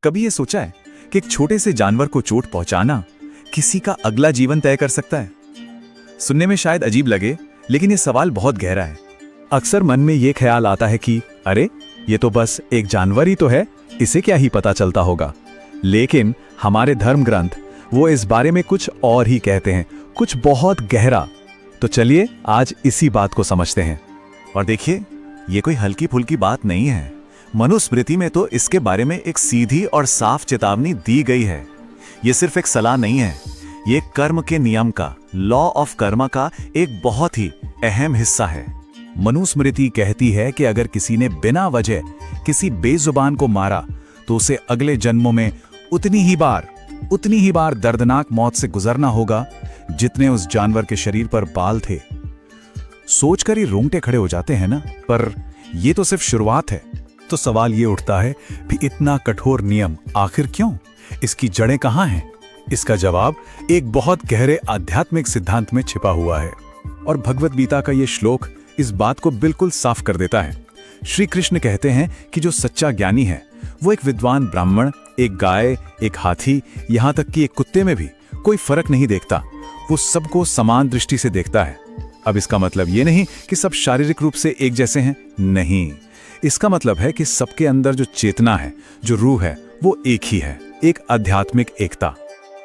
कभी ये सोचा है कि एक छोटे से जानवर को चोट पहुंचाना किसी का अगला जीवन तय कर सकता है? सुनने में शायद अजीब लगे, लेकिन ये सवाल बहुत गहरा है। अक्सर मन में ये ख्याल आता है कि अरे ये तो बस एक जानवर ही तो है, इसे क्या ही पता चलता होगा। लेकिन हमारे धर्म ग्रंथ वो इस बारे में कुछ और ही कहते हैं, कुछ बहुत गहरा। तो चलिए आज इसी बात को समझते हैं। और देखिए, ये कोई हल्की फुल्की बात नहीं है। मनुस्मृति में तो इसके बारे में एक सीधी और साफ चेतावनी दी गई है। ये सिर्फ एक सलाह नहीं है, ये कर्म के नियम का, लॉ ऑफ कर्मा का एक बहुत ही अहम हिस्सा है। मनुस्मृति कहती है कि अगर किसी ने बिना वजह किसी बेजुबान को मारा तो उसे अगले जन्मों में उतनी ही बार दर्दनाक मौत से गुजरना होगा जितने उस जानवर के शरीर पर बाल थे। सोचकर ही रोंगटे खड़े हो जाते हैं ना, पर यह तो सिर्फ शुरुआत है। तो सवाल ये उठता है भी इतना कठोर नियम आखिर क्यों? इसकी जड़ें कहां हैं? इसका जवाब एक बहुत गहरे आध्यात्मिक सिद्धांत में छिपा हुआ है। और भगवत गीता का ये श्लोक इस बात को बिल्कुल साफ कर देता है। श्री कृष्ण कहते हैं कि जो सच्चा ज्ञानी है वो एक विद्वान ब्राह्मण, एक गाय, एक हाथी, यहां तक कि एक कुत्ते में भी कोई फर्क नहीं देखता। वो सबको समान दृष्टि से देखता है। अब इसका मतलब ये नहीं कि सब शारीरिक रूप से एक जैसे हैं, नहीं। इसका मतलब है कि सबके अंदर जो चेतना है, जो रूह है, वो एक ही है, एक आध्यात्मिक एकता।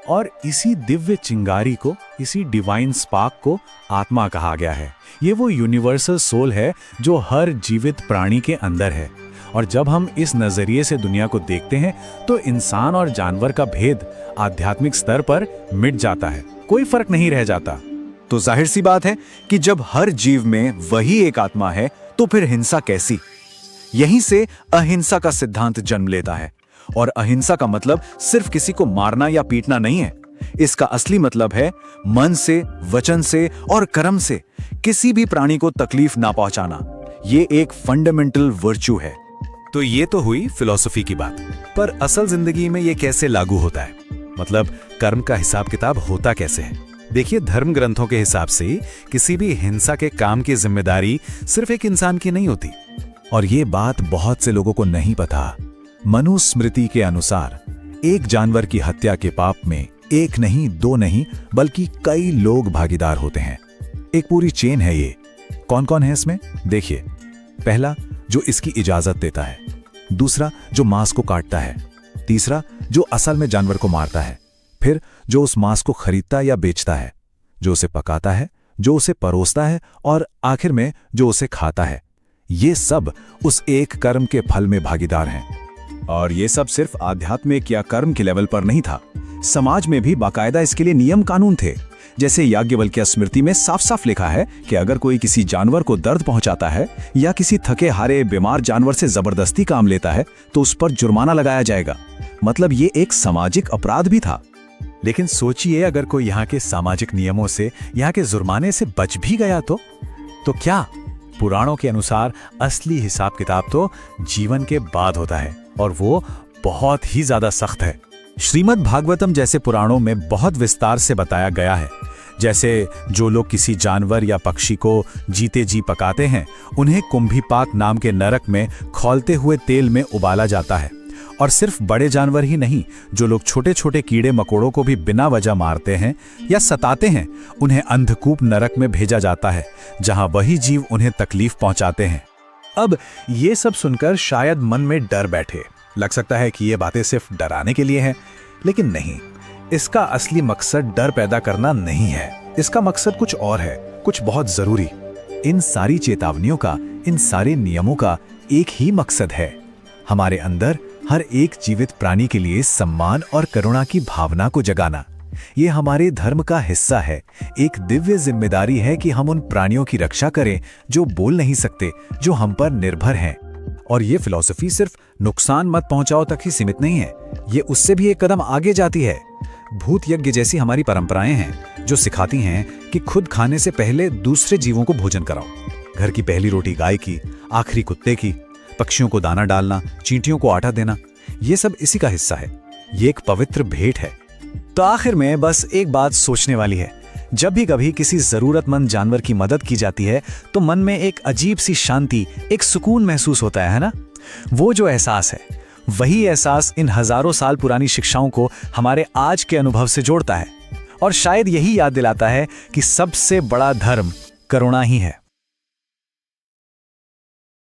और इसी दिव्य चिंगारी को, इसी डिवाइन स्पार्क को आत्मा कहा गया है। ये वो यूनिवर्सल सोल है जो हर जीवित प्राणी के अंदर है। और जब हम इस नजरिए से दुनिया को देखते हैं तो इंसान और जानवर का भेद आध्यात्मिक स्तर पर मिट जाता है, कोई फर्क नहीं रह जाता। तो जाहिर सी बात है कि जब हर जीव में वही एक आत्मा है तो फिर हिंसा कैसी? यहीं से अहिंसा का सिद्धांत जन्म लेता है। और अहिंसा का मतलब सिर्फ किसी को मारना या पीटना नहीं है। इसका असली मतलब है मन से, वचन से और कर्म से किसी भी प्राणी को तकलीफ ना पहुंचाना। ये एक फंडामेंटल वर्च्यू है। तो ये तो हुई फिलॉसफी की बात, पर असल जिंदगी में ये कैसे लागू होता है? मतलब कर्म का हिसाब किताब होता कैसे है? देखिए, धर्म ग्रंथों के हिसाब से किसी भी हिंसा के काम की जिम्मेदारी सिर्फ एक इंसान की नहीं होती। और ये बात बहुत से लोगों को नहीं पता। मनुस्मृति के अनुसार एक जानवर की हत्या के पाप में एक नहीं, दो नहीं, बल्कि कई लोग भागीदार होते हैं। एक पूरी चेन है ये। कौन कौन है इसमें? देखिए, पहला जो इसकी इजाजत देता है, दूसरा जो मांस को काटता है, तीसरा जो असल में जानवर को मारता है, फिर जो उस मांस को खरीदता या बेचता है, जो उसे पकाता है, जो उसे परोसता है, और आखिर में जो उसे खाता है। ये सब उस एक कर्म के फल में भागीदार हैं। और ये सब सिर्फ आध्यात्मिक या कर्म के लेवल पर नहीं था, समाज में भी बाकायदा इसके लिए नियम कानून थे। जैसे याज्ञवल्क्य स्मृति में साफ साफ लिखा है कि अगर कोई किसी जानवर को दर्द पहुंचाता है या किसी थके हारे बीमार जानवर से जबरदस्ती काम लेता है तो उस पर जुर्माना लगाया जाएगा। मतलब ये एक सामाजिक अपराध भी था। लेकिन सोचिए, अगर कोई यहाँ के सामाजिक नियमों से, यहाँ के जुर्माने से बच भी गया तो क्या? पुराणों के अनुसार असली हिसाब किताब तो जीवन के बाद होता है, और वो बहुत ही ज्यादा सख्त है। श्रीमद् भागवतम जैसे पुराणों में बहुत विस्तार से बताया गया है। जैसे जो लोग किसी जानवर या पक्षी को जीते जी पकाते हैं, उन्हें कुंभीपाक नाम के नरक में खौलते हुए तेल में उबाला जाता है। और सिर्फ बड़े जानवर ही नहीं, जो लोग छोटे छोटे कीड़े मकोड़ों को भी बिना वजह मारते हैं या सताते हैं, उन्हें अंधकूप नरक में भेजा जाता है, जहां वही जीव उन्हें तकलीफ पहुंचाते हैं। अब ये सब सुनकर शायद मन में डर बैठे, लग सकता है कि ये बातें सिर्फ डराने के लिए हैं, लेकिन नहीं। इसका असली मकसद डर पैदा करना नहीं है। इसका मकसद कुछ और है, कुछ बहुत जरूरी। इन सारी चेतावनियों का, इन सारे नियमों का एक ही मकसद है, हमारे अंदर हर एक जीवित प्राणी के लिए सम्मान और करुणा की भावना को जगाना। ये हमारे धर्म का हिस्सा है। एक दिव्य जिम्मेदारी है कि हम उन प्राणियों की रक्षा करें जो बोल नहीं सकते, जो हम पर निर्भर हैं। और ये फिलॉसफी सिर्फ नुकसान मत पहुंचाओ तक ही सीमित नहीं है, ये उससे भी एक कदम आगे जाती है। भूत यज्ञ जैसी हमारी परंपराएं हैं जो सिखाती हैं कि खुद खाने से पहले दूसरे जीवों को भोजन कराओ। घर की पहली रोटी गाय की, आखिरी कुत्ते की, पक्षियों को दाना डालना, चींटियों को आटा देना, ये सब इसी का हिस्सा है। ये एक पवित्र भेंट है। तो आखिर में बस एक बात सोचने वाली है, जब भी कभी किसी जरूरतमंद जानवर की मदद की जाती है तो मन में एक अजीब सी शांति, एक सुकून महसूस होता है ना? वो जो एहसास है वही एहसास इन हजारों साल पुरानी शिक्षाओं को हमारे आज के अनुभव से जोड़ता है और शायद यही याद दिलाता है कि सबसे बड़ा धर्म करुणा ही है।